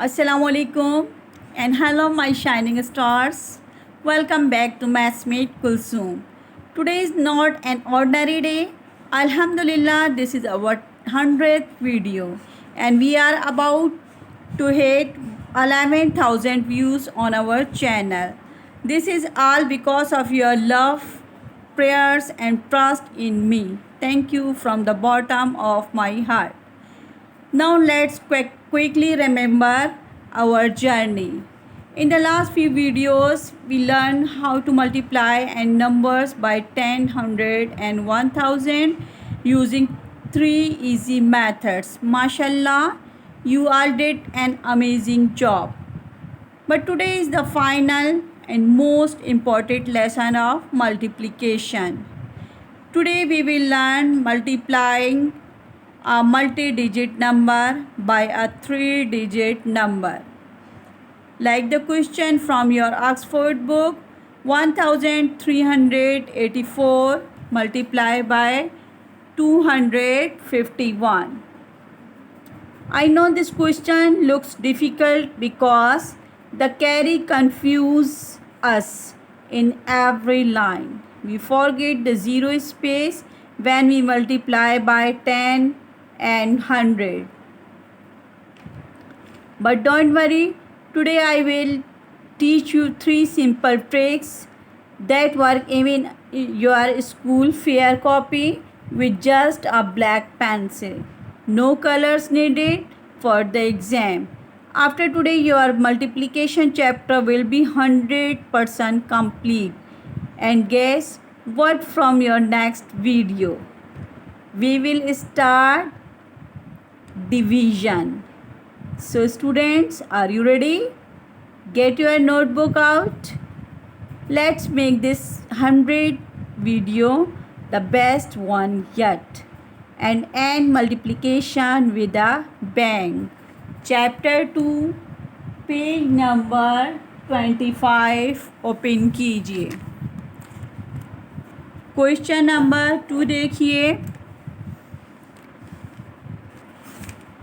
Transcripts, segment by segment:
Assalamualaikum and hello my shining stars. Welcome back to Mathsmate Kulsum. Today is not an ordinary day. Alhamdulillah, this is our 100th video and we are about to hit 11,000 views on our channel. This is all because of your love, prayers and trust in me. Thank you from the bottom of my heart. Now let's quickly remember our journey. In the last few videos, we learned how to multiply and numbers by 10, 100 and 1000 using 3 easy methods. Mashallah, you all did an amazing job. But today is the final and most important lesson of multiplication. Today we will learn multiplying a multi-digit number by a 3-digit number. Like the question from your Oxford book, 1384 multiplied by 251. I know this question looks difficult because the carry confuses us in every line. We forget the zero space when we multiply by 10 and 100. But don't worry, today I will teach you 3 simple tricks that work even in your school fair copy with just a black pencil. No colors needed for the exam. After today, your multiplication chapter will be 100% complete. And guess what from your next video? We will start division. So students, are you ready? Get your notebook out. Let's make this 100 video the best one yet and end multiplication with a bang. Chapter 2 page number 25 open कीजिए. Question number 2 देखिए.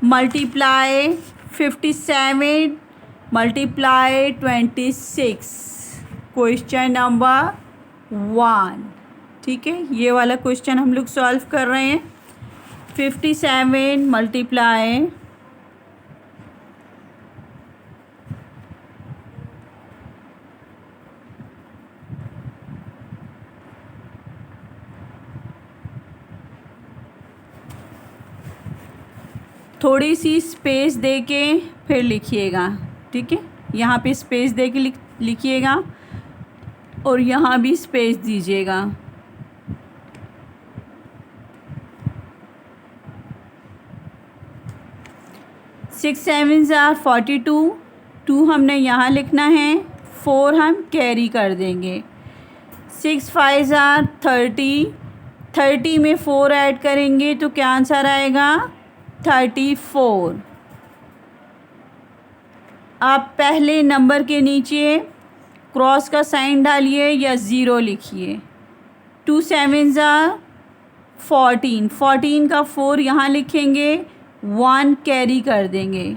Multiply 57 multiply 26. Question number 1. ठीक है, ये वाला question हम लोग solve कर रहे हैं. 57 मल्टीप्लाई 'थोड़ी सी स्पेस दे के फिर लिखिएगा. ठीक है, यहाँ पे स्पेस दे के लिखिएगा और यहाँ भी स्पेस दीजिएगा. सिक्स 7 ज़ार 42. 2 हमने यहाँ लिखना है, 4 हम कैरी कर देंगे. 6 5 ज़ार 30. 30 में 4 ऐड करेंगे तो क्या आंसर आएगा? 34. आप पहले नंबर के नीचे क्रॉस का साइन डालिए या ज़ीरो लिखिए. 2 7 ज़ार 14. 14 का 4 यहाँ लिखेंगे, 1 कैरी कर देंगे.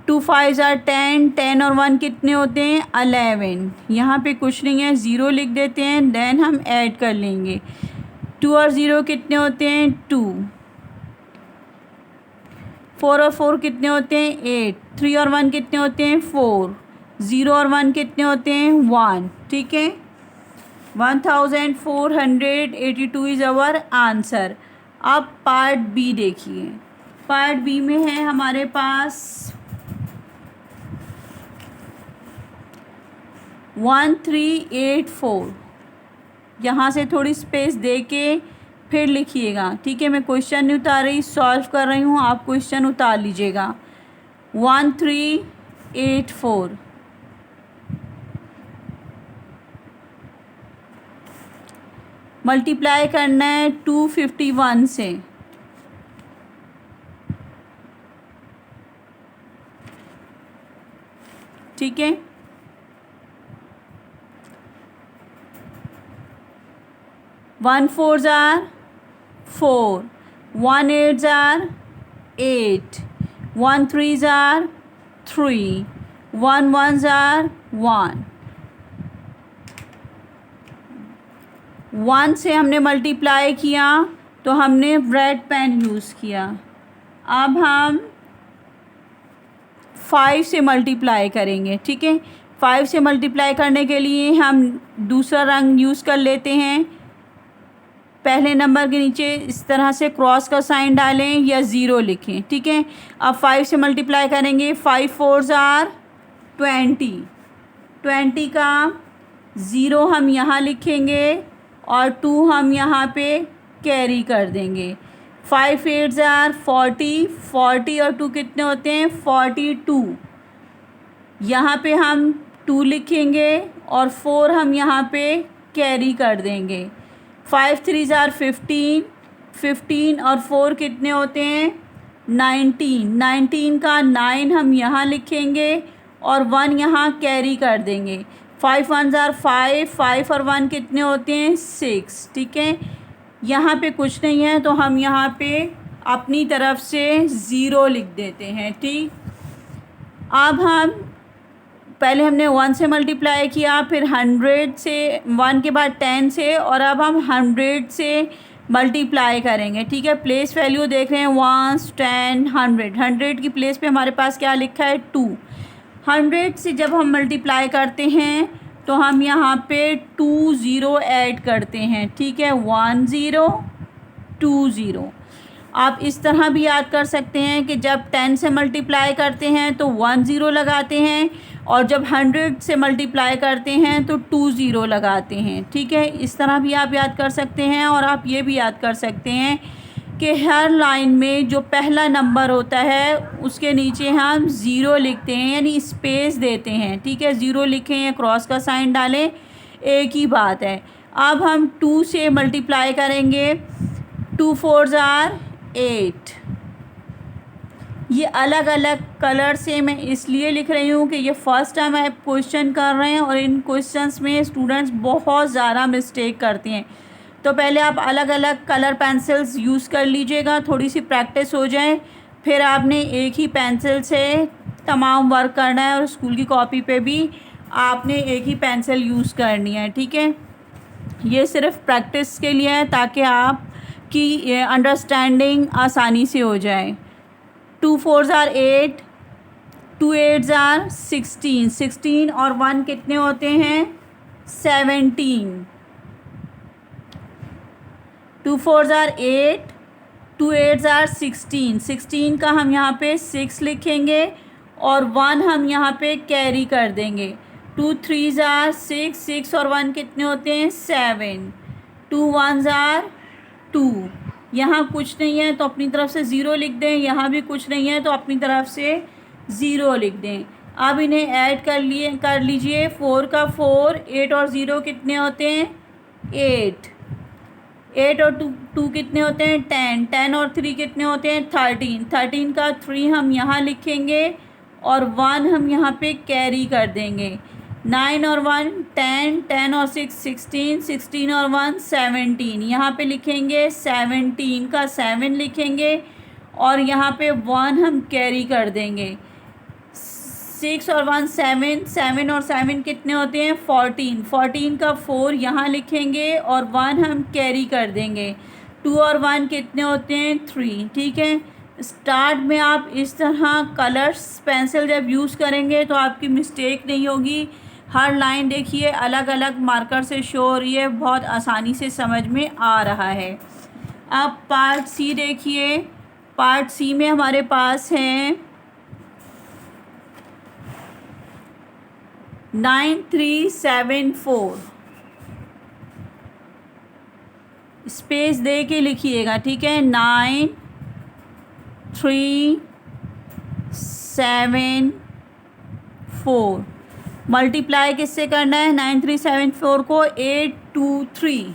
2 5 ज़ार 10. 10 और 1 कितने होते हैं? 11. यहाँ पे कुछ नहीं है, ज़ीरो लिख देते हैं, देन हम ऐड कर लेंगे. 2 और 0 कितने होते हैं? 2. 4 और 4 कितने होते हैं? 8. 3 और 1 कितने होते हैं? 4. 0 और 1 कितने होते हैं? 1. ठीक है, 1482 इज़ आवर आंसर. अब पार्ट बी देखिए. पार्ट बी में है हमारे पास 1384. यहाँ से थोड़ी स्पेस दे के फिर लिखिएगा. ठीक है, मैं क्वेश्चन नहीं उतार रही, सॉल्व कर रही हूँ, आप क्वेश्चन उतार लीजिएगा. 1384. मल्टीप्लाई करना है 251 से. ठीक है, 1 4 ज़ार 4. 1 8 ज़ार 8. 1 3 ज़ार 3, 1 1s are 1, 1 से हमने मल्टीप्लाई किया तो हमने रेड पेन यूज़ किया। अब हम 5 से मल्टीप्लाई करेंगे, ठीक है। 5 से मल्टीप्लाई करने के लिए हम दूसरा रंग यूज़ कर लेते हैं। पहले नंबर के नीचे इस तरह से क्रॉस का साइन डालें या ज़ीरो लिखें, ठीक है। अब 5 से मल्टीप्लाई करेंगे, 5 4s are 20, 20 का 0 हम यहाँ लिखेंगे और 2 हम यहाँ पे कैरी कर देंगे। 5 8s are 40, 40 और 2 कितने होते हैं 42, यहाँ पे हम 2 लिखेंगे और 4 हम यहाँ पे कैरी कर देंगे। 5 3s are 15, 15 और 4 कितने होते हैं 19, 19 का 9 हम यहाँ लिखेंगे और 1 यहाँ कैरी कर देंगे। 5 1s are 5, 5 और 1 कितने होते हैं 6, ठीक है। यहाँ पे कुछ नहीं है तो हम यहाँ पे अपनी तरफ से 0 लिख देते हैं, ठीक। अब हम पहले हमने 1 से मल्टीप्लाई किया, फिर 100 से, 1 के बाद 10 से, और अब हम 100 से मल्टीप्लाई करेंगे, ठीक है। प्लेस वैल्यू देख रहे हैं 1 10 100, 100 की प्लेस पे हमारे पास क्या लिखा है 2। 100 से जब हम मल्टीप्लाई करते हैं तो हम यहाँ पे 2 0 ऐड करते हैं, ठीक है। 1 0 2 0। आप इस तरह भी याद कर सकते हैं कि जब 10 से मल्टीप्लाई करते हैं तो 1 0 लगाते हैं और जब 100 से मल्टीप्लाई करते हैं तो 2 0 लगाते हैं, ठीक है। इस तरह भी आप याद कर सकते हैं। और आप ये भी याद कर सकते हैं कि हर लाइन में जो पहला नंबर होता है उसके नीचे हम 0 लिखते हैं, यानी स्पेस देते हैं, ठीक है। 0 लिखें या क्रॉस का साइन डालें, एक ही बात है। अब हम 2 से मल्टीप्लाई करेंगे, 2 4s are 8। ये अलग अलग कलर से मैं इसलिए लिख रही हूँ कि ये फर्स्ट टाइम आप क्वेश्चन कर रहे हैं और इन क्वेश्चंस में स्टूडेंट्स बहुत ज़्यादा मिस्टेक करते हैं। तो पहले आप अलग अलग कलर पेंसिल्स यूज़ कर लीजिएगा, थोड़ी सी प्रैक्टिस हो जाए, फिर आपने एक ही पेंसिल से तमाम वर्क करना है और स्कूल की कॉपी पे भी आपने एक ही पेंसिल यूज़ करनी है, ठीक है। ये सिर्फ प्रैक्टिस के लिए है ताकि आपकी अंडरस्टैंडिंग आसानी से हो जाए। 2 4s are 8, 2 8s are 16, 16 और 1 कितने होते हैं 17। 2 4s are 8, 2 8s are 16, 16 का हम यहाँ पे 6 लिखेंगे और 1 हम यहाँ पे कैरी कर देंगे। 2 3s are 6, 6 और 1 कितने होते हैं 7, 2 1s are 2। यहाँ कुछ नहीं है तो अपनी तरफ से 0 लिख दें, यहाँ भी कुछ नहीं है तो अपनी तरफ से 0 लिख दें। अब इन्हें ऐड कर लीजिए, 4 का 4, 8 और 0 कितने होते हैं 8, 8 और 2 कितने होते हैं 10, 10 और 3 कितने होते हैं 13, 13 का 3 हम यहाँ लिखेंगे और 1 हम यहाँ पे कैरी कर देंगे। 9 और 1 10, 10 और 6 16, 16 और 1 17, यहाँ पे लिखेंगे 17 का 7 लिखेंगे और यहाँ पे 1 हम कैरी कर देंगे। 6 और 1 7, 7 और 7 कितने होते हैं 14, 14 का 4 यहाँ लिखेंगे और 1 हम कैरी कर देंगे। 2 और 1 कितने होते हैं 3, ठीक है। स्टार्ट में आप इस तरह कलर्स पेंसिल जब यूज़ करेंगे तो आपकी मिस्टेक नहीं होगी। हर लाइन देखिए अलग अलग मार्कर से शो हो रही है, बहुत आसानी से समझ में आ रहा है। अब पार्ट सी देखिए, पार्ट सी में हमारे पास है 9 3 7 4। स्पेस दे के लिखिएगा, ठीक है। 9 3 7 4 मल्टीप्लाई किससे करना है 9 3 7 4 को 8 2 3,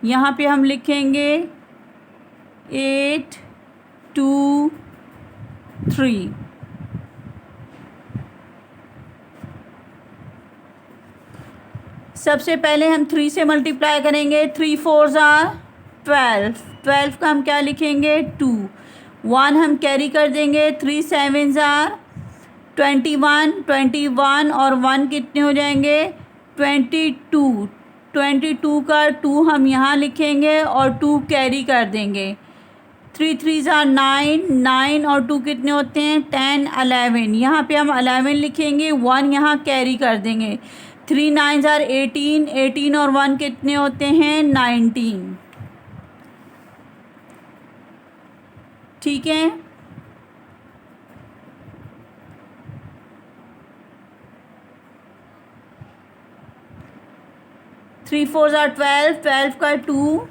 यहाँ पे हम लिखेंगे 8 2 3। सबसे पहले हम 3 से मल्टीप्लाई करेंगे, 3 4s are 12, 12 का हम क्या लिखेंगे 2, 1 हम कैरी कर देंगे, 3 7s are 21 और 1 कितने हो जाएंगे 22। 22 का 2 हम यहाँ लिखेंगे और 2 कैरी कर देंगे। 3 3 9, 9 और 2 कितने होते हैं 10 11। यहाँ पे हम 11 लिखेंगे, 1 यहाँ कैरी कर देंगे। 3 9 18, 18 और 1 कितने होते हैं 19। ठीक है, 3 4 12, 12 का 2,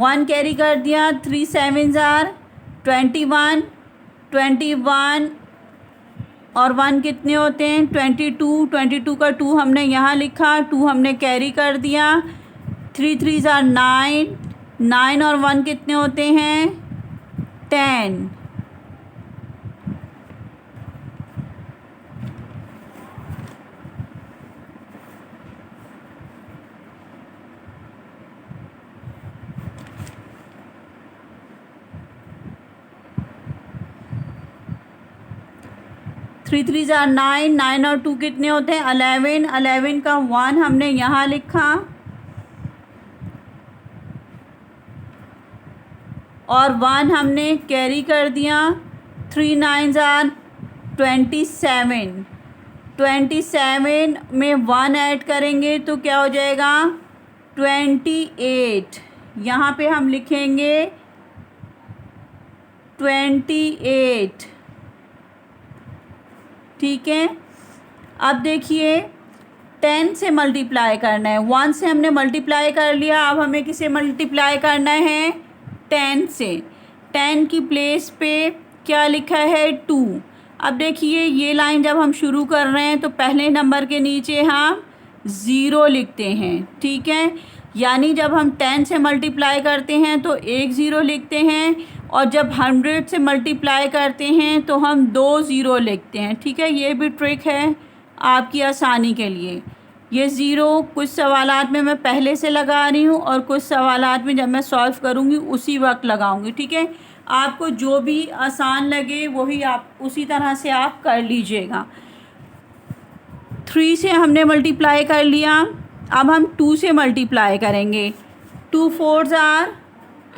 1 कैरी कर दिया। 3 7 21, 21 और 1 कितने होते हैं 22। 22 का 2 हमने यहाँ लिखा, 2 हमने कैरी कर दिया। 3 3 9, 9 और 1 कितने होते हैं 10। 3 3 9, 9 और 2 कितने होते हैं 11। 11 का 1 हमने यहाँ लिखा और 1 हमने कैरी कर दिया। 3 9 27, 27 में 1 ऐड करेंगे तो क्या हो जाएगा 28। यहाँ पे हम लिखेंगे 28। ठीक है, अब देखिए 10 से मल्टीप्लाई करना है। 1 से हमने मल्टीप्लाई कर लिया, अब हमें किसे मल्टीप्लाई करना है 10 से। 10 की प्लेस पे क्या लिखा है 2। अब देखिए ये लाइन जब हम शुरू कर रहे हैं तो पहले नंबर के नीचे हम 0 लिखते हैं। ठीक है, यानी जब हम 10 से मल्टीप्लाई करते हैं तो 1 0 लिखते हैं और जब 100 से मल्टीप्लाई करते हैं तो हम 2 0 लिखते हैं। ठीक है, ये भी ट्रिक है आपकी आसानी के लिए। ये 0 कुछ सवालात में मैं पहले से लगा रही हूँ और कुछ सवालात में जब मैं सॉल्व करूँगी उसी वक्त लगाऊँगी। ठीक है, आपको जो भी आसान लगे वही आप उसी तरह से आप कर लीजिएगा। 3 से हमने मल्टीप्लाई कर लिया, अब हम 2 से मल्टीप्लाई करेंगे। 2 4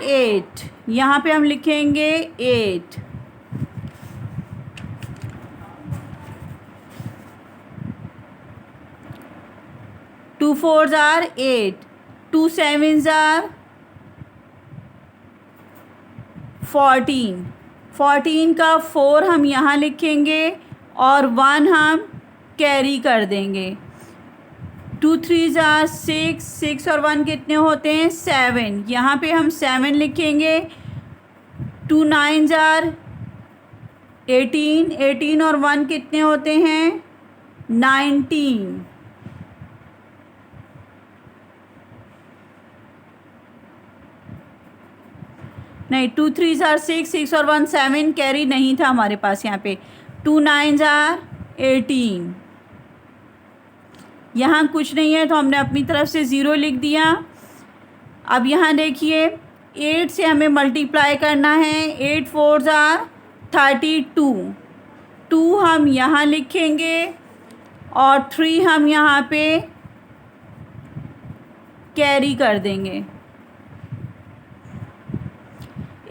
8, यहाँ पे हम लिखेंगे 8। 2 4 8, 2 7 14। 14 का 4 हम यहाँ लिखेंगे और 1 हम कैरी कर देंगे। 2 3 6, 6 और 1 कितने होते हैं 7। यहाँ पे हम 7 लिखेंगे। 2 9 18, 18 और 1 कितने होते हैं 19। नहीं, 2 3 6, 6 और 1 7 कैरी नहीं था हमारे पास यहाँ पे। 2 9 18, यहाँ कुछ नहीं है तो हमने अपनी तरफ से 0 लिख दिया। अब यहाँ देखिए 8 से हमें मल्टीप्लाई करना है। 8 4 32, 2 हम यहाँ लिखेंगे और 3 हम यहाँ पे कैरी कर देंगे।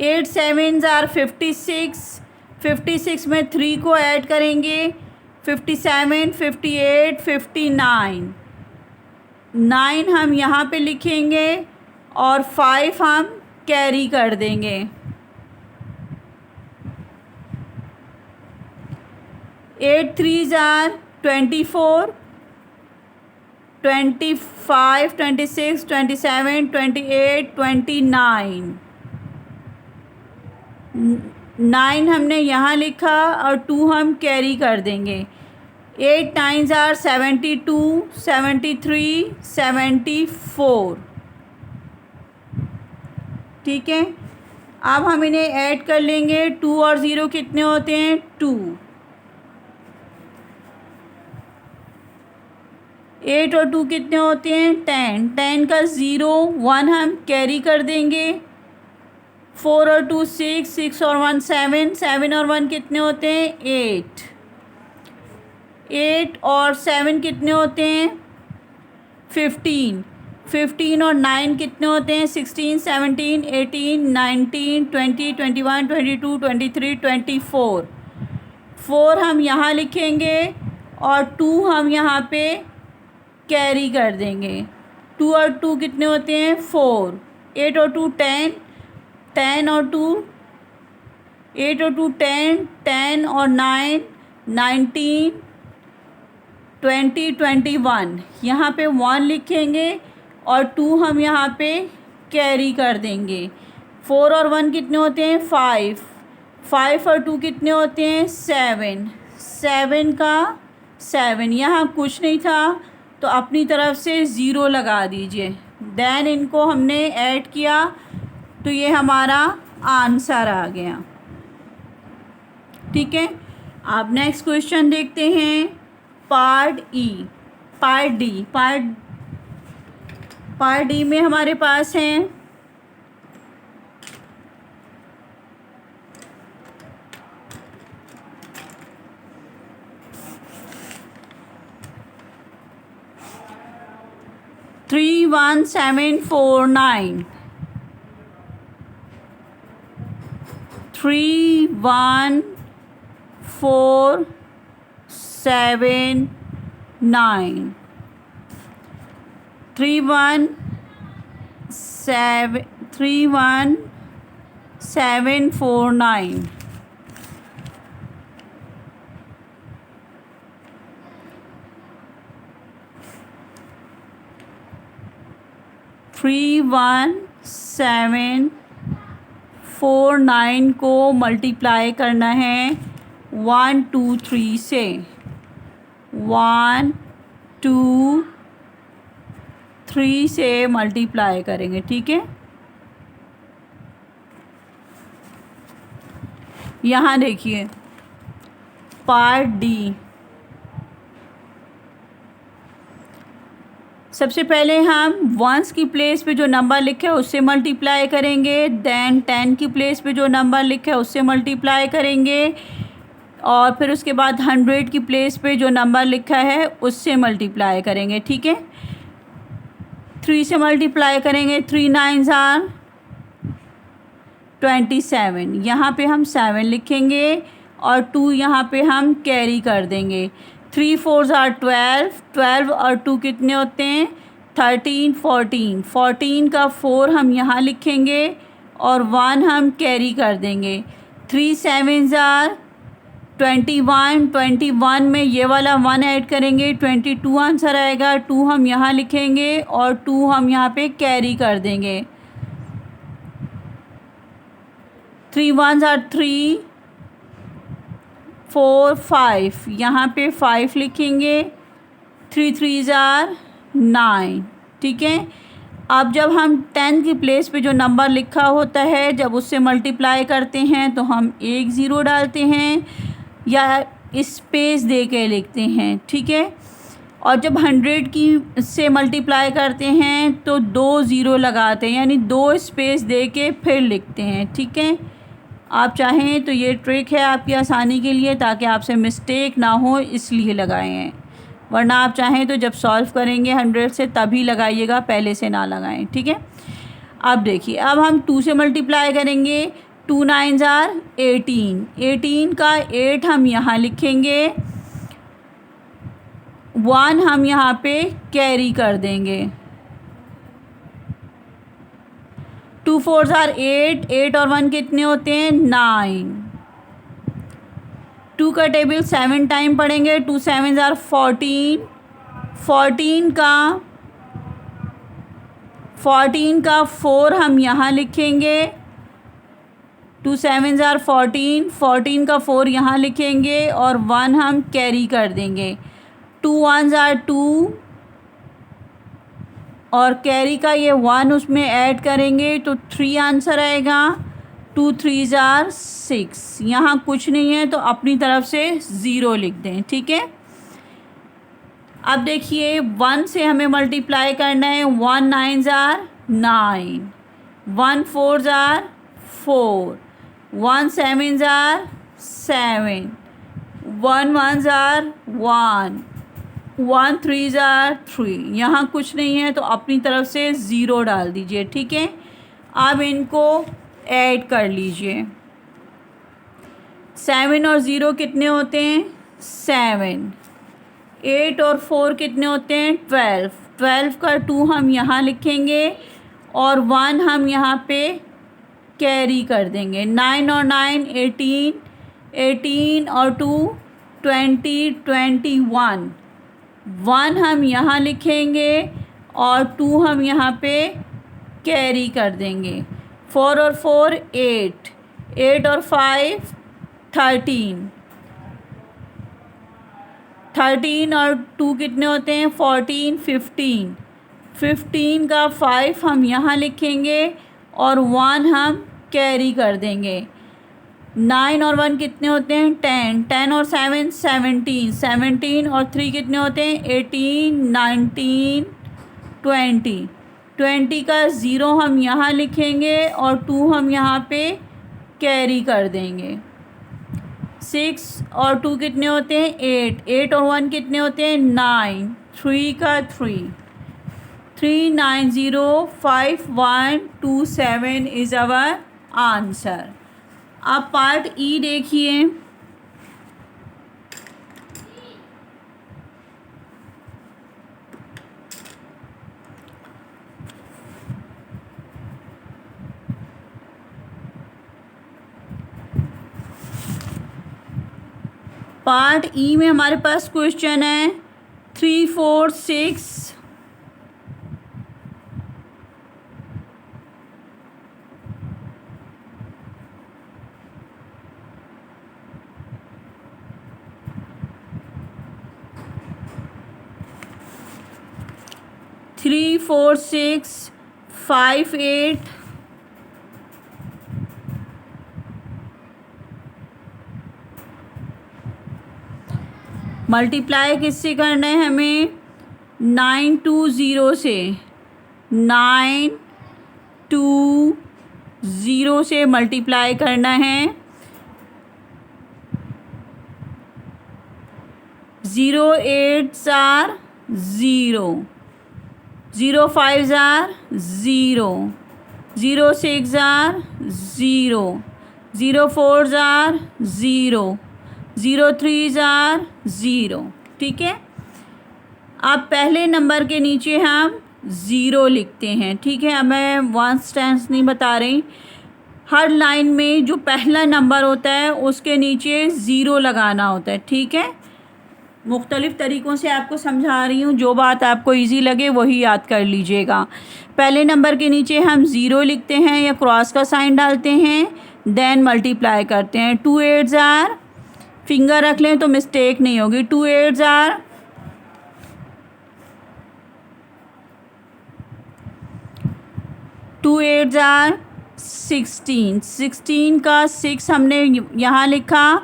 8 7 56, 56 में 3 को ऐड करेंगे। 57 58 59, 9 हम यहाँ पे लिखेंगे और 5 हम कैरी कर देंगे। 8 3 24, 25 26 27 28 29, 9 हमने यहाँ लिखा और 2 हम कैरी कर देंगे। 8 9 72, 73 74। ठीक है, अब हम इन्हें ऐड कर लेंगे। 2 और 0 कितने होते हैं 2। 8 और 2 कितने होते हैं 10। 10 का 0 1 हम कैरी कर देंगे। 4 और 2 6, 6 और 1 7, 7 और 1 कितने होते हैं 8। 8 और 7 कितने होते हैं? 15। 15 और 9 कितने होते हैं? 16, 17, 18, 19, 20, 21, 22, 23, 24। 4 हम यहाँ लिखेंगे और 2 हम यहाँ पे कैरी कर देंगे। 2 और 2 कितने होते हैं? 4। 8 और 2 10, 10 और 2 8 और 2 10, 10 और 9 19, 20, 21। यहाँ पे 1 लिखेंगे और 2 हम यहाँ पे कैरी कर देंगे। 4 और 1 कितने होते हैं? 5। 5 और 2 कितने होते हैं? 7। 7 का 7। यहाँ कुछ नहीं था तो अपनी तरफ से ज़ीरो लगा दीजिए। देन इनको हमने ऐड किया तो ये हमारा आंसर आ गया। ठीक है, अब नेक्स्ट क्वेश्चन देखते हैं। पार्ट डी में हमारे पास हैं 31749, 31479, 31749, 31749 को मल्टीप्लाई करना है 1 2 3 से। 1 2 3 से मल्टीप्लाई करेंगे। ठीक है, यहाँ देखिए पार्ट डी। सबसे पहले हम वंस की प्लेस पे जो नंबर लिखा है उससे मल्टीप्लाई करेंगे, देन 10 की प्लेस पे जो नंबर लिखा है उससे मल्टीप्लाई करेंगे और फिर उसके बाद 100 की प्लेस पे जो नंबर लिखा है उससे मल्टीप्लाई करेंगे। ठीक है, 3 से मल्टीप्लाई करेंगे, 3 9 आर 27। यहाँ पे हम 7 लिखेंगे और 2 यहाँ पे हम कैरी कर देंगे। 3 4 आर 12, 12 और 2 कितने होते हैं? 13 14। 14 का 4 हम यहाँ लिखेंगे और 1 हम कैरी कर देंगे। 3 7 आर 21, 21 में ये वाला 1 ऐड करेंगे, 22 आंसर आएगा। 2 हम यहाँ लिखेंगे और 2 हम यहाँ पे कैरी कर देंगे। 3 1 आर 3, 4 5, यहाँ पे 5 लिखेंगे। 3 3 आर 9। ठीक है, अब जब हम 10 की प्लेस पे जो नंबर लिखा होता है जब उससे मल्टीप्लाई करते हैं तो हम 1 ज़ीरो डालते हैं या स्पेस दे के लिखते हैं। ठीक है, और जब 100 की से मल्टीप्लाई करते हैं तो 2 ज़ीरो लगाते हैं, यानी 2 स्पेस दे के फिर लिखते हैं। ठीक है, आप चाहें तो ये ट्रिक है आपकी आसानी के लिए ताकि आपसे मिस्टेक ना हो, इसलिए लगाए हैं, वरना आप चाहें तो जब सॉल्व करेंगे 100 से तभी लगाइएगा, पहले से ना लगाएं। ठीक है, अब देखिए, अब हम 2 से मल्टीप्लाई करेंगे। 2 9 आर 18, 18 का 8 हम यहाँ लिखेंगे, 1 हम यहाँ पे कैरी कर देंगे। 2 4 आर 8, 8 और 1 कितने होते हैं? 9। 2 का टेबल 7 टाइम पढ़ेंगे। 2 7 आर 14, 14 का 4 हम यहाँ लिखेंगे। 2 7 आर 14, 14 का 4 यहाँ लिखेंगे और 1 हम कैरी कर देंगे। 2 1 आर 2 और कैरी का ये 1 उसमें ऐड करेंगे तो 3 आंसर आएगा। 2 3 आर 6। यहाँ कुछ नहीं है तो अपनी तरफ से ज़ीरो लिख दें। ठीक है, अब देखिए 1 से हमें मल्टीप्लाई करना है। 1 9 are 9, 1 4 are 4, 1 7 are 7, 1 1s are 1, 1 3s are 3। यहाँ कुछ नहीं है तो अपनी तरफ से 0 डाल दीजिए, ठीक है। अब इनको ऐड कर लीजिए। 7 और 0 कितने होते हैं? 7। 8 और 4 कितने होते हैं? 12। 12 का 2 हम यहाँ लिखेंगे और 1 हम यहाँ पे कैरी कर देंगे। 9 और 9 18, 18 और 2 20, 21। 1 हम यहाँ लिखेंगे और 2 हम यहाँ पे कैरी कर देंगे। 4 और 4 8, 8 और 5 13, 13 और 2 कितने होते हैं? 14, 15। 15 का 5 हम यहाँ लिखेंगे और 1 हम कैरी कर देंगे। 9 और 1 कितने होते हैं? 10, 10 और 7 17, 17 और 3 कितने होते हैं? 18, 19, 20। 20 का 0 हम यहाँ लिखेंगे और 2 हम यहाँ पे कैरी कर देंगे। 6 और 2 कितने होते हैं? 8, 8 और 1 कितने होते हैं? 9। 3 का 3, 3905127 इज़ आवर आंसर। अब पार्ट ई देखिए। पार्ट ई में हमारे पास क्वेश्चन है 3 4 6 3 4 6 5 8 मल्टीप्लाई किससे करना है हमें? 9 2 0 से। 9 2 0 से मल्टीप्लाई करना है। 0 8 are 0, 0 5 are 0, 0 6 are 0, 0 4 are 0, 0 3 are 0, ठीक है। अब पहले नंबर के नीचे हम 0 लिखते हैं, ठीक है। अब मैं वन टेंस नहीं बता रही। हर लाइन में जो पहला नंबर होता है उसके नीचे 0 लगाना होता है, ठीक है। मुख्तलिफ़ तरीक़ों से आपको समझा रही हूँ, जो बात आपको इजी लगे वही याद कर लीजिएगा। पहले नंबर के नीचे हम 0 लिखते हैं या क्रॉस का साइन डालते हैं, देन मल्टीप्लाई करते हैं। 2 8 आर, फिंगर रख लें तो मिस्टेक नहीं होगी। 2 8 आर 2 8 आर 16, 16 का 6 हमने यहाँ लिखा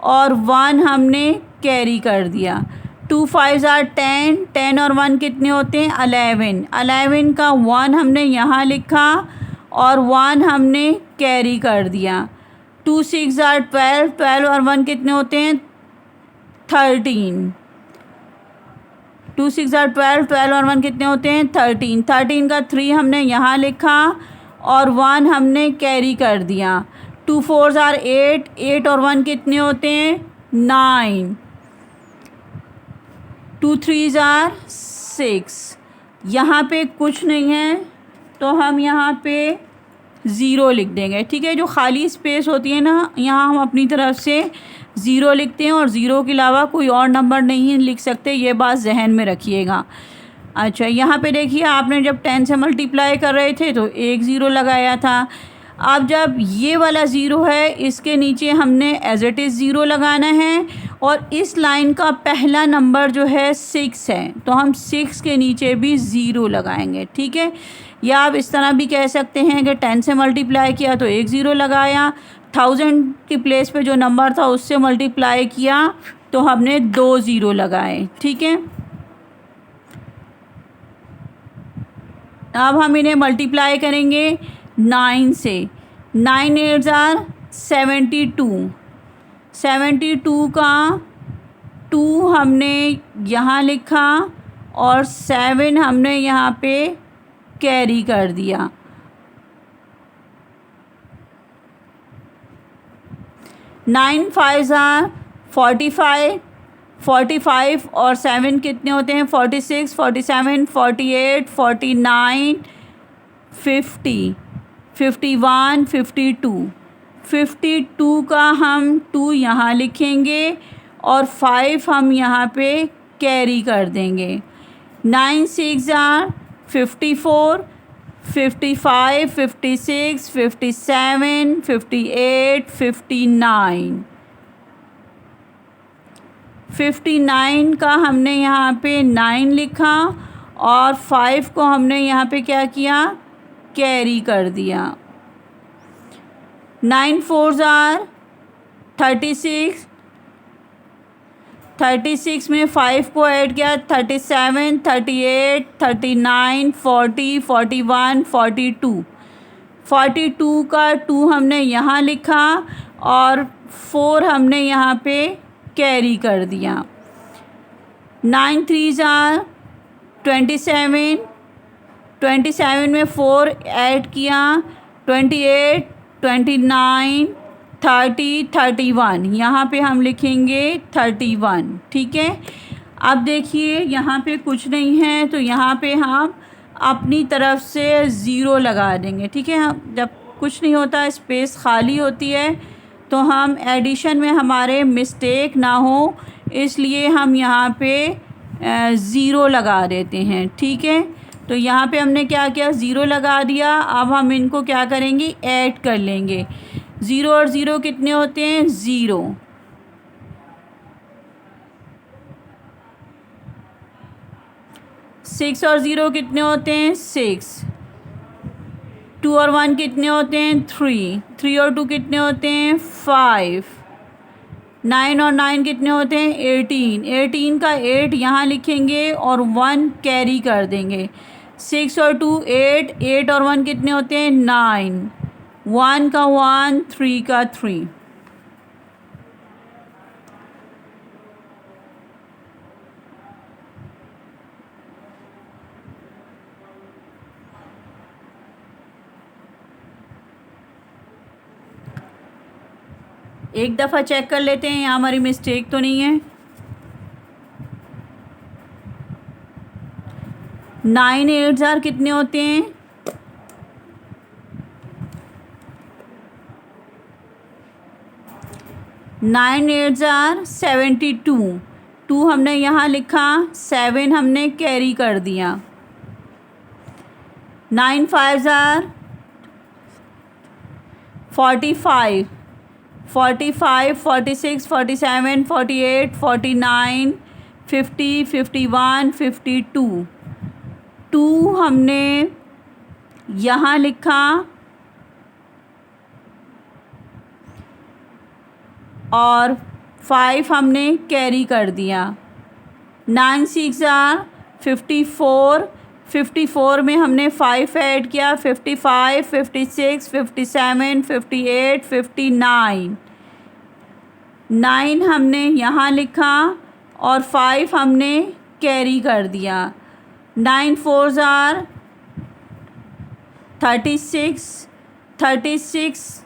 और 1 हमने कैरी कर दिया। 2 5 आर 10, 10 और 1 कितने होते हैं? 11, 11 का 1 हमने यहाँ लिखा और 1 हमने कैरी कर दिया। 2 6 आर 12, 12 और 1 कितने होते हैं? 13। 2 6 आर 12, 12 और 1 कितने होते हैं? 13। 13 का 3 हमने यहाँ लिखा और 1 हमने कैरी कर दिया। 2 4 आर 8, 8 और 1 कितने होते हैं? 9। 2 3 आर 6। यहाँ पे कुछ नहीं है तो हम यहाँ पे 0 लिख देंगे, ठीक है। जो खाली स्पेस होती है ना, यहाँ हम अपनी तरफ से 0 लिखते हैं और 0 के अलावा कोई और नंबर नहीं लिख सकते, ये बात जहन में रखिएगा। अच्छा, यहाँ पे देखिए, आपने जब 10 से मल्टीप्लाई कर रहे थे तो एक 0 लगाया था। अब जब ये वाला 0 है, इसके नीचे हमने एज इट इज़ 0 लगाना है और इस लाइन का पहला नंबर जो है 6 है तो हम 6 के नीचे भी 0 लगाएंगे, ठीक है। या आप इस तरह भी कह सकते हैं कि 10 से मल्टीप्लाई किया तो एक 0 लगाया, 1000 की प्लेस पे जो नंबर था उससे मल्टीप्लाई किया तो हमने 2 0 लगाए, ठीक है। अब हम इन्हें मल्टीप्लाई करेंगे 9 से। 9 8 आर 72, 72 का हमने यहाँ लिखा और 7 हमने यहाँ पे कैरी कर दिया। 9 5 45, 45 और 7 कितने होते हैं? 46, 47, 48, 49, 50, 51, 52। 52 का हम 2 यहाँ लिखेंगे और 5 हम यहाँ पे कैरी कर देंगे। 9 6 54, 55, 56, 57, 58, 59। 59 का हमने यहाँ पे 9 लिखा और 5 को हमने यहाँ पे क्या किया? कैरी कर दिया। 9 4 36, 36 में 5 को ऐड किया, 37, 38, 39, 40, 41, 42। 42 का 2 हमने यहाँ लिखा और 4 हमने यहाँ पे कैरी कर दिया। 9 3 27, 27 में 4 ऐड किया, 28, 29, 30, 31। यहाँ पे हम लिखेंगे 31। ठीक है, अब देखिए यहाँ पे कुछ नहीं है तो यहाँ पे हम अपनी तरफ से 0 लगा देंगे। ठीक है, हम जब कुछ नहीं होता, स्पेस खाली होती है, तो हम एडिशन में हमारे मिस्टेक ना हो इसलिए हम यहाँ पे 0 लगा देते हैं। ठीक है, तो यहाँ पे हमने क्या किया? 0 लगा दिया। अब हम इनको क्या करेंगे? ऐड कर लेंगे। 0 और 0 कितने होते हैं? 0। 6 और 0 कितने होते हैं? 6। 2 और 1 कितने होते हैं? 3। 3 और 2 कितने होते हैं? 5। 9 और 9 कितने होते हैं? 18। 18 का 8 यहाँ लिखेंगे और 1 कैरी कर देंगे। 6 और 2 8, 8 और 1 कितने होते हैं? 9। 1 का 1, 3 का 3। एक दफ़ा चेक कर लेते हैं यहाँ हमारी मिस्टेक तो नहीं है। 9 8 कितने होते हैं? 9 8 72। 2 हमने यहाँ लिखा, 7 हमने कैरी कर दिया। 9 5 45, 45, 46, 47, 48, 49, 50, 51, 52। 2 हमने यहाँ लिखा और 5 हमने कैरी कर दिया। 9 6 54, 54 में हमने 5 ऐड किया, 55, 56, 57, 58, 59। 9 हमने यहाँ लिखा और 5 हमने कैरी कर दिया। 9 4 36, 36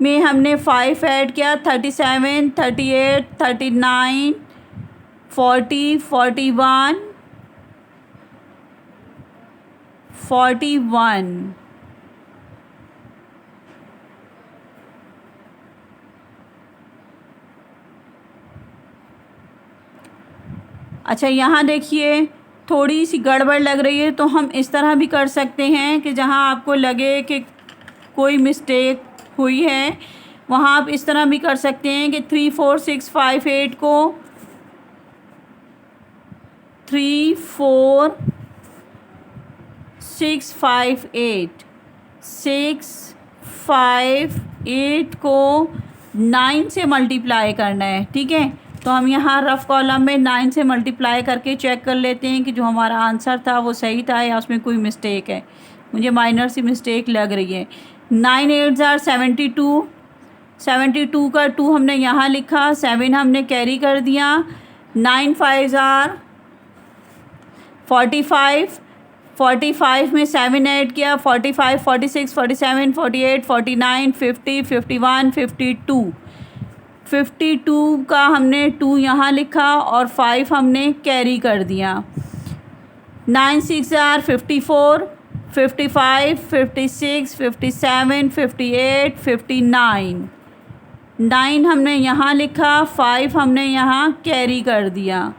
में हमने 5 ऐड किया, 37, 38, 39, 40, 41, 41। अच्छा, यहाँ देखिए थोड़ी सी गड़बड़ लग रही है, तो हम इस तरह भी कर सकते हैं कि जहाँ आपको लगे कि कोई मिस्टेक हुई है वहाँ आप इस तरह भी कर सकते हैं कि 3 4 6 5 8 को 3 4 6 5 8, 6 5 8 को 9 से मल्टीप्लाई करना है। ठीक है, तो हम यहाँ रफ़ कॉलम में 9 से मल्टीप्लाई करके चेक कर लेते हैं कि जो हमारा आंसर था वो सही था या उसमें कोई मिस्टेक है। मुझे माइनर सी मिस्टेक लग रही है। 9 8 72, 72 का 2 हमने यहाँ लिखा, 7 हमने कैरी कर दिया। 9 5 आर 45, 45 में 7 ऐड किया, 45, 46, 47, 48, 49, 50, 51, 52, 52 का हमने 2 यहाँ लिखा और 5 हमने कैरी कर दिया। 9 6 आर 54, 55, 56, 57, 58, 59, 9 हमने यहाँ लिखा, 5 हमने यहाँ कैरी कर दिया।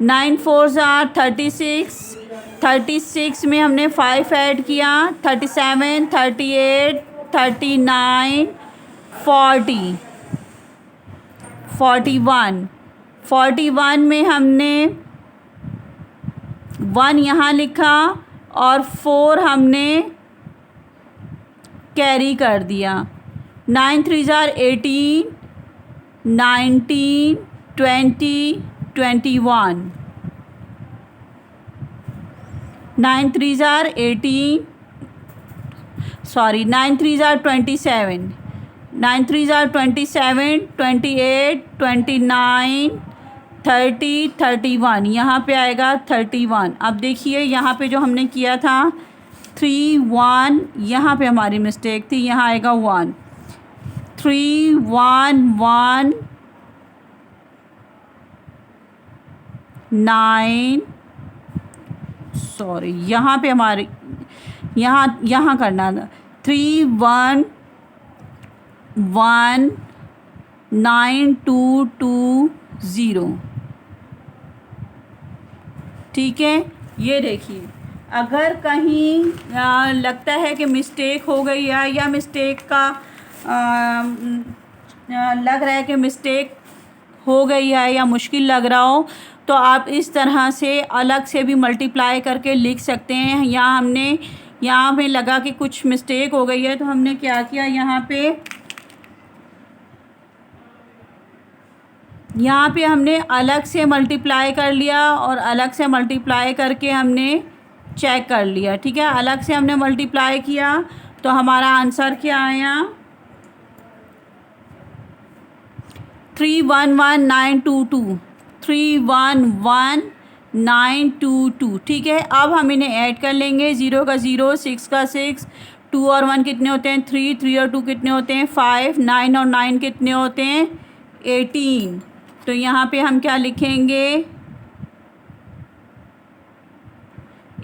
9 4 आर 36, 36 में हमने 5 ऐड किया, 37, 38, 39, 40, 41, 41 में हमने 1 यहाँ लिखा और 4 हमने कैरी कर दिया। 9 3 are 18, 19, 20, 21, 9 3 are 18, sorry 9 3 are 27, 9 3 are 27, 28, 29, 30, 31, यहाँ पे आएगा 31। अब देखिए यहाँ पे जो हमने किया था 3 1, यहाँ पे हमारी मिस्टेक थी, यहाँ आएगा 1, 3 1 1 9, सॉरी यहाँ पे हमारे यहाँ करना था 3 1 1 9 2 2 0। ठीक है, ये देखिए अगर कहीं लगता है कि मिस्टेक हो गई है या मिस्टेक का लग रहा है कि मिस्टेक हो गई है या मुश्किल लग रहा हो, तो आप इस तरह से अलग से भी मल्टीप्लाई करके लिख सकते हैं। यहाँ पे लगा कि कुछ मिस्टेक हो गई है तो हमने क्या किया, यहाँ पे हमने अलग से मल्टीप्लाई कर लिया और अलग से मल्टीप्लाई करके हमने चेक कर लिया। ठीक है, अलग से हमने मल्टीप्लाई किया तो हमारा आंसर क्या आया, 311922, 311922। ठीक है, अब हम इन्हें ऐड कर लेंगे, 0 का 0, 6 का 6, 2 और 1 कितने होते हैं 3, 3 और 2 कितने होते हैं 5, 9 और 9 कितने होते हैं 18। तो यहाँ पे हम क्या लिखेंगे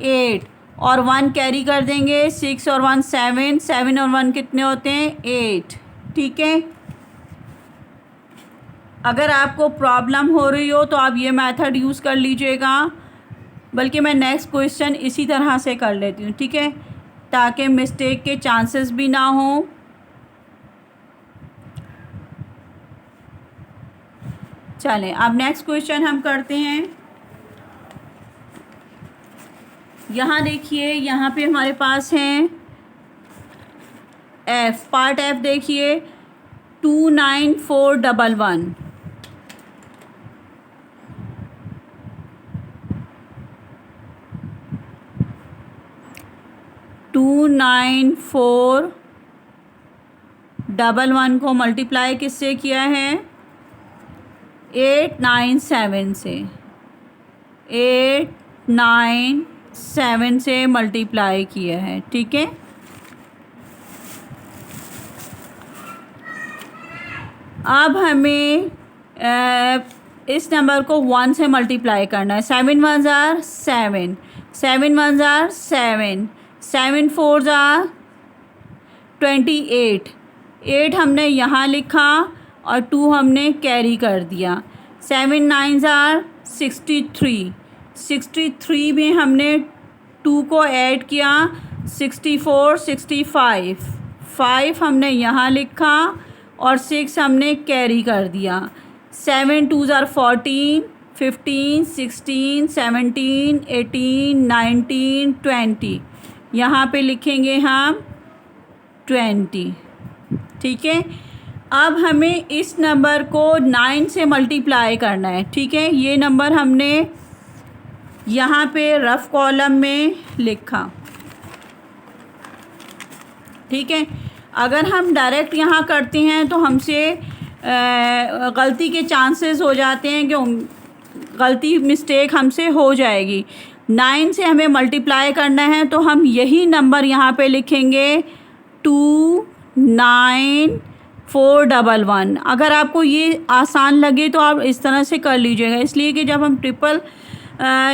8 और 1 कैरी कर देंगे, 6 और 1 7, 7 और 1 कितने होते हैं 8। ठीक है, अगर आपको प्रॉब्लम हो रही हो तो आप ये मेथड यूज़ कर लीजिएगा, बल्कि मैं नेक्स्ट क्वेश्चन इसी तरह से कर लेती हूँ। ठीक है, ताकि मिस्टेक के चांसेस भी ना हो। चलें, अब नेक्स्ट क्वेश्चन हम करते हैं। यहाँ देखिए, यहाँ पे हमारे पास हैं एफ, पार्ट एफ देखिए 29411, 29411 को मल्टीप्लाई किससे किया है 897 से, 897 से मल्टीप्लाई किया है। ठीक है, अब हमें इस नंबर को 1 से मल्टीप्लाई करना है। 7 1 जार 7, 7 1 जार 7, 7 4 जार 28, 8 हमने यहाँ लिखा और 2 हमने कैरी कर दिया। 7 9 जार 63, 63 में हमने 2 को ऐड किया, 64 65, 5 हमने यहाँ लिखा और 6 हमने कैरी कर दिया। 7 2 जार 14, 15 16 17 18 19 20, यहाँ पे लिखेंगे हम 20। ठीक है, अब हमें इस नंबर को 9 से मल्टीप्लाई करना है। ठीक है, ये नंबर हमने यहाँ पे रफ कॉलम में लिखा। ठीक है, अगर हम डायरेक्ट यहाँ करते हैं तो हमसे गलती के चांसेस हो जाते हैं कि गलती मिस्टेक हमसे हो जाएगी। 9 से हमें मल्टीप्लाई करना है तो हम यही नंबर यहाँ पे लिखेंगे 29411। अगर आपको ये आसान लगे तो आप इस तरह से कर लीजिएगा, इसलिए कि जब हम ट्रिपल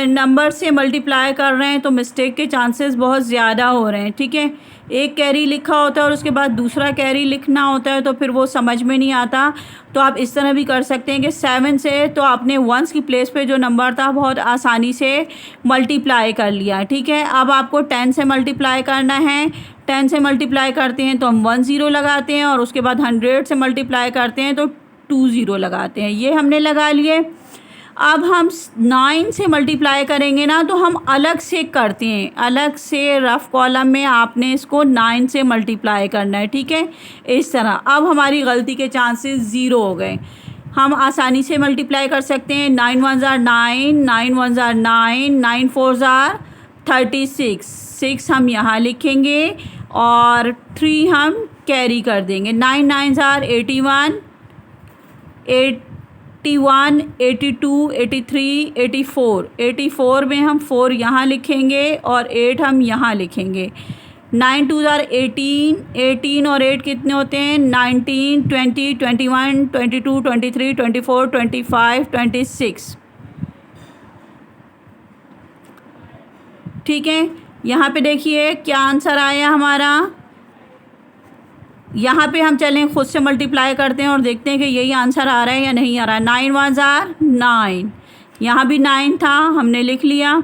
नंबर से मल्टीप्लाई कर रहे हैं तो मिस्टेक के चांसेस बहुत ज़्यादा हो रहे हैं। ठीक है, एक कैरी लिखा होता है और उसके बाद दूसरा कैरी लिखना होता है तो फिर वो समझ में नहीं आता। तो आप इस तरह भी कर सकते हैं कि 7 से तो आपने वंस की प्लेस पे जो नंबर था बहुत आसानी से मल्टीप्लाई कर लिया। ठीक है, अब आपको 10 से मल्टीप्लाई करना है। 10 से मल्टीप्लाई करते हैं तो हम 1 0 लगाते हैं और उसके बाद 100 से मल्टीप्लाई करते हैं तो 2 0 लगाते हैं। ये हमने लगा लिए। अब हम 9 से मल्टीप्लाई करेंगे ना तो हम अलग से करते हैं, अलग से रफ कॉलम में आपने इसको 9 से मल्टीप्लाई करना है। ठीक है, इस तरह। अब हमारी गलती के चांसेस ज़ीरो हो गए। हम आसानी से मल्टीप्लाई कर सकते हैं। 9 1 ज़ार 9, 9 1 ज़ार 9, 9 4 ज़ार 36। 6 हम यहाँ लिखेंगे और 3 हम कैरी कर देंगे। 9 9 ज़ार 81, 81, 82, 83, 84। 84 में हम 4 यहाँ लिखेंगे और 8 हम यहाँ लिखेंगे। 9 2 ज़ार 18, 18 और 8 कितने होते हैं? 19, 20, 21, 22, 23, 24, 25, 26। ठीक है, यहाँ पे देखिए क्या आंसर आया हमारा। यहाँ पे हम चलें खुद से मल्टीप्लाई करते हैं और देखते हैं कि यही आंसर आ रहा है या नहीं आ रहा है। 9 1 ज़ार 9, यहाँ भी 9 था, हमने लिख लिया।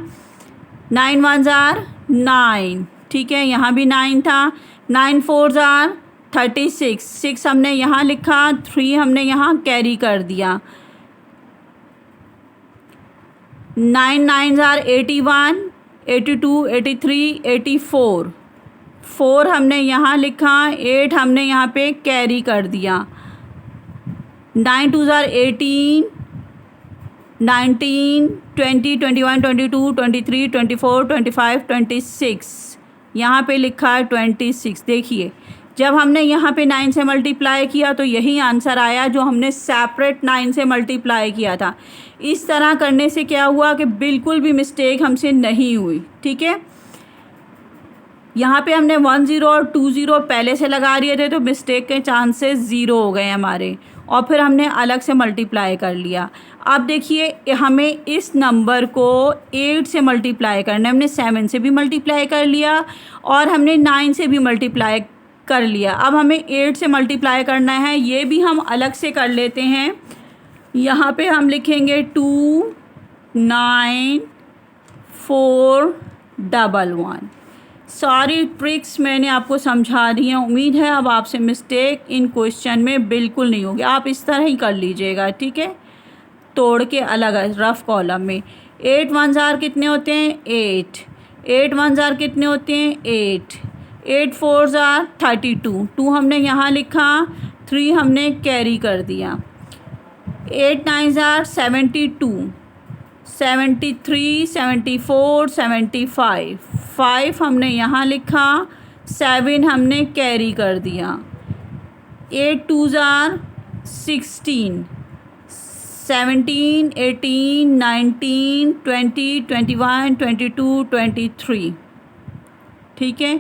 9 1 ज़ार 9, ठीक है, यहाँ भी 9 था। 9 4 ज़ार 36, 6 हमने यहाँ लिखा, 3 हमने यहाँ कैरी कर दिया। 9 9 ज़ार 81, 82, 83, 84। 4 हमने यहाँ लिखा, 8 हमने यहाँ पे कैरी कर दिया। 9 2 ज़ार 18, 19, 20, 21, 22, 23, 24, 25, 26। यहाँ पे लिखा है 26। देखिए जब हमने यहाँ पे 9 से मल्टीप्लाई किया तो यही आंसर आया जो हमने सेपरेट 9 से मल्टीप्लाई किया था। इस तरह करने से क्या हुआ कि बिल्कुल भी मिस्टेक हमसे नहीं हुई। ठीक है, यहाँ पे हमने 1 0 और 2 0 पहले से लगा दिए थे तो मिस्टेक के चांसेस ज़ीरो हो गए हमारे, और फिर हमने अलग से मल्टीप्लाई कर लिया। अब देखिए हमें इस नंबर को 8 से मल्टीप्लाई करना है। हमने 7 से भी मल्टीप्लाई कर लिया और हमने 9 से भी मल्टीप्लाई कर लिया। अब हमें 8 से मल्टीप्लाई करना है, ये भी हम अलग से कर लेते हैं। यहाँ पे हम लिखेंगे 2 9 4 1 1। सारी ट्रिक्स मैंने आपको समझा दी हैं। उम्मीद है अब आपसे मिस्टेक इन क्वेश्चन में बिल्कुल नहीं होगी। आप इस तरह ही कर लीजिएगा। ठीक है, तोड़ के अलग रफ कॉलम में। 8 1 ज़ार कितने होते हैं? 8। 8 1 ज़ार कितने होते हैं? 8। 8 4 ज़ार 32। 2 हमने यहाँ लिखा, 3 हमने कैरी कर दिया। 8 9 ज़ार 72, 73, 74, 75। 5 हमने यहाँ लिखा, 7 हमने कैरी कर दिया। 8 2 ज़ार 16, 17, 18, 19, 20, 21, 22, 23। ठीक है,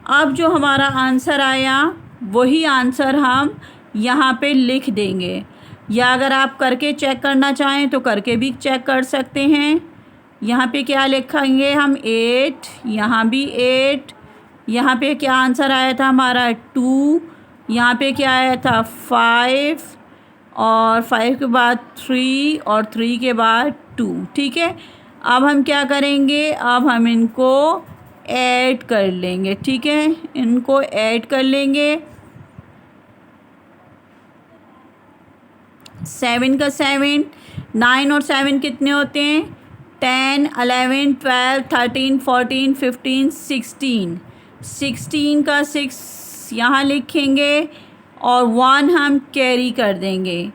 अब जो हमारा आंसर आया वही आंसर हम यहाँ पे लिख देंगे, या अगर आप करके चेक करना चाहें तो करके भी चेक कर सकते हैं। यहाँ पे क्या लिखेंगे हम? 8, यहाँ भी 8। यहाँ पे क्या आंसर आया था हमारा? 2। यहाँ पे क्या आया था? 5, और 5 के बाद 3, और 3 के बाद 2। ठीक है, अब हम क्या करेंगे? अब हम इनको ऐड कर लेंगे। ठीक है, इनको ऐड कर लेंगे। 7 का 7, 9 और 7 कितने होते हैं? 10, 11, 12, 13, 14, 15, 16। 16 का 6 यहाँ लिखेंगे और 1 हम कैरी कर देंगे।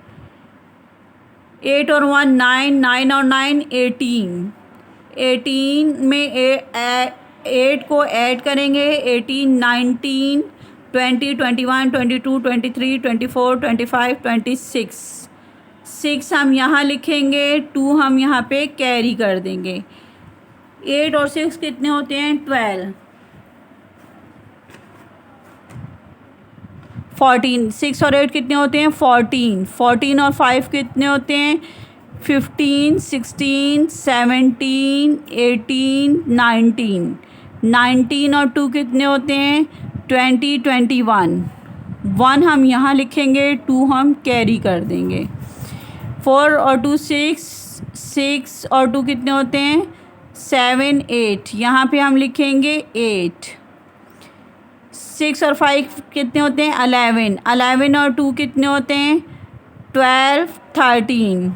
8 और 1 9, 9 और 9 18। 18 में 8 को ऐड करेंगे। 18, 19, 20, 21, 22, 23, 24, 25, 26। 6 हम यहाँ लिखेंगे, 2 हम यहाँ पे कैरी कर देंगे। 8 और 6 कितने होते हैं? 12। 14, 6 और 8 कितने होते हैं? 14। 14 और 5 कितने होते हैं? 15, 16, 17, 18, 19। 19 और 2 कितने होते हैं? 20, 21। 1 हम यहाँ लिखेंगे, 2 हम कैरी कर देंगे। 4 और 2 6, 6 और 2 कितने होते हैं? 7, 8। यहाँ पे हम लिखेंगे 8। 6 और 5 कितने होते हैं? 11। 11 और 2 कितने होते हैं? 12, 13।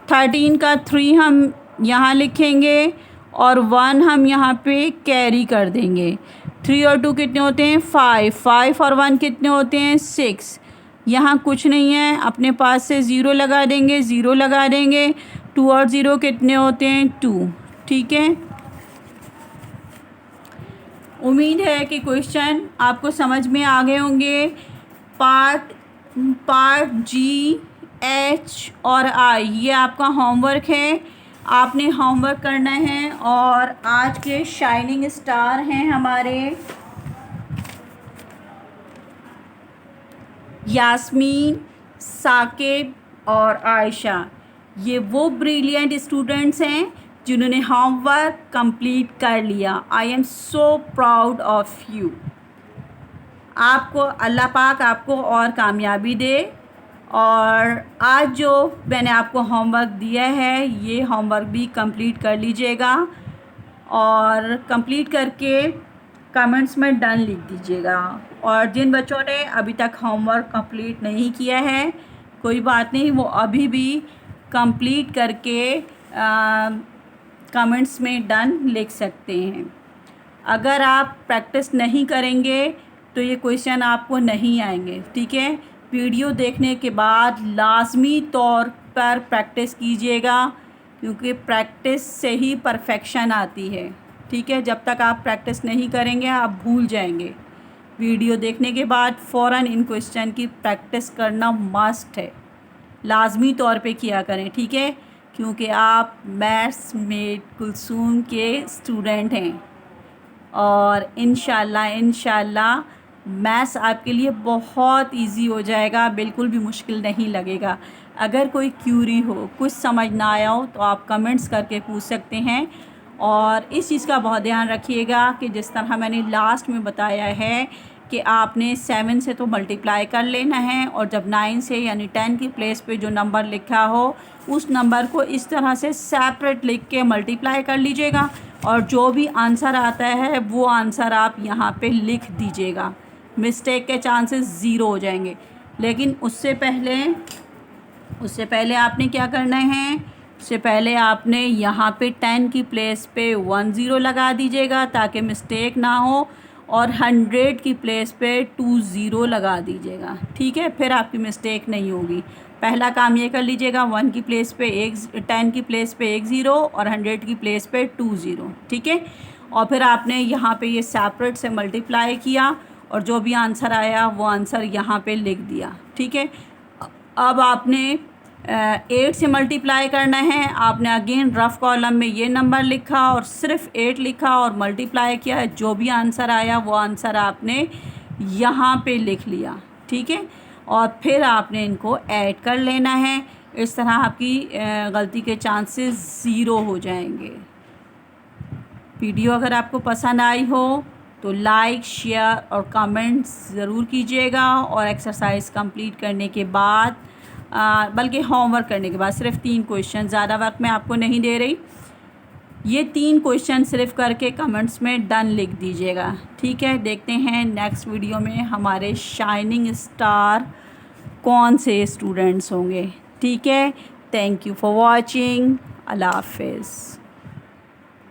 13 का 3 हम यहाँ लिखेंगे और 1 हम यहाँ पे कैरी कर देंगे। 3 और 2 कितने होते हैं? 5। 5 और 1 कितने होते हैं? 6। यहाँ कुछ नहीं है, अपने पास से ज़ीरो लगा देंगे, ज़ीरो लगा देंगे। 2 और 0 कितने होते हैं? 2। ठीक है, उम्मीद है कि क्वेश्चन आपको समझ में आ गए होंगे। पार्ट जी, एच और आई ये आपका होमवर्क है, आपने होमवर्क करना है। और आज के शाइनिंग स्टार हैं हमारे यास्मीन, साकिब और आयशा। ये वो ब्रिलियंट स्टूडेंट्स हैं जिन्होंने होमवर्क कंप्लीट कर लिया। I am so proud of you. आपको अल्लाह पाक आपको और कामयाबी दे। और आज जो मैंने आपको होमवर्क दिया है ये होमवर्क भी कंप्लीट कर लीजिएगा और कंप्लीट करके कमेंट्स में डन लिख दीजिएगा। और जिन बच्चों ने अभी तक होमवर्क कंप्लीट नहीं किया है कोई बात नहीं, वो अभी भी कंप्लीट करके कमेंट्स में डन लिख सकते हैं। अगर आप प्रैक्टिस नहीं करेंगे तो ये क्वेश्चन आपको नहीं आएंगे। ठीक है, वीडियो देखने के बाद लाजमी तौर पर प्रैक्टिस कीजिएगा क्योंकि प्रैक्टिस से ही परफेक्शन आती है। ठीक है, जब तक आप प्रैक्टिस नहीं करेंगे आप भूल जाएंगे। वीडियो देखने के बाद फ़ौरन इन क्वेश्चन की प्रैक्टिस करना मस्ट है, लाजमी तौर पे किया करें। ठीक है, क्योंकि आप मैथ्स में कुलसूम के स्टूडेंट हैं और इंशाल्लाह मैथ्स आपके लिए बहुत इजी हो जाएगा, बिल्कुल भी मुश्किल नहीं लगेगा। अगर कोई क्यूरी हो, कुछ समझ ना आया हो तो आप कमेंट्स करके पूछ सकते हैं। और इस चीज़ का बहुत ध्यान रखिएगा कि जिस तरह मैंने लास्ट में बताया है कि आपने 7 से तो मल्टीप्लाई कर लेना है और जब 9 से यानी 10 की प्लेस पे जो नंबर लिखा हो उस नंबर को इस तरह से सेपरेट लिख के मल्टीप्लाई कर लीजिएगा और जो भी आंसर आता है वो आंसर आप यहाँ पे लिख दीजिएगा। मिस्टेक के चांसेस ज़ीरो हो जाएंगे। लेकिन उससे पहले आपने क्या करना है? उससे पहले आपने यहाँ पे 10 की प्लेस पे 10 लगा दीजिएगा ताकि मिस्टेक ना हो और 100 की प्लेस पे 20 लगा दीजिएगा। ठीक है, फिर आपकी मिस्टेक नहीं होगी। पहला काम ये कर लीजिएगा, 1 की प्लेस पे 10 की प्लेस पे 1 0 और 100 की प्लेस पे 20। ठीक है, और फिर आपने यहाँ पे ये सेपरेट से मल्टीप्लाई किया और जो भी आंसर आया वो आंसर यहाँ पे लिख दिया। ठीक है, अब आपने 8 से मल्टीप्लाई करना है। आपने अगेन रफ़ कॉलम में ये नंबर लिखा और सिर्फ 8 लिखा और मल्टीप्लाई किया। जो भी आंसर आया वो आंसर आपने यहाँ पे लिख लिया। ठीक है, और फिर आपने इनको ऐड कर लेना है। इस तरह आपकी गलती के चांसेस ज़ीरो हो जाएंगे। वीडियो अगर आपको पसंद आई हो तो लाइक, शेयर और कमेंट्स ज़रूर कीजिएगा। और एक्सरसाइज कंप्लीट करने के बाद बल्कि होमवर्क करने के बाद सिर्फ 3 क्वेश्चन, ज़्यादा वर्क मैं आपको नहीं दे रही, ये 3 क्वेश्चन सिर्फ करके कमेंट्स में डन लिख दीजिएगा। ठीक है, देखते हैं नेक्स्ट वीडियो में हमारे शाइनिंग स्टार कौन से स्टूडेंट्स होंगे। ठीक है, थैंक यू फॉर वॉचिंग। अल्लाह हाफिज़।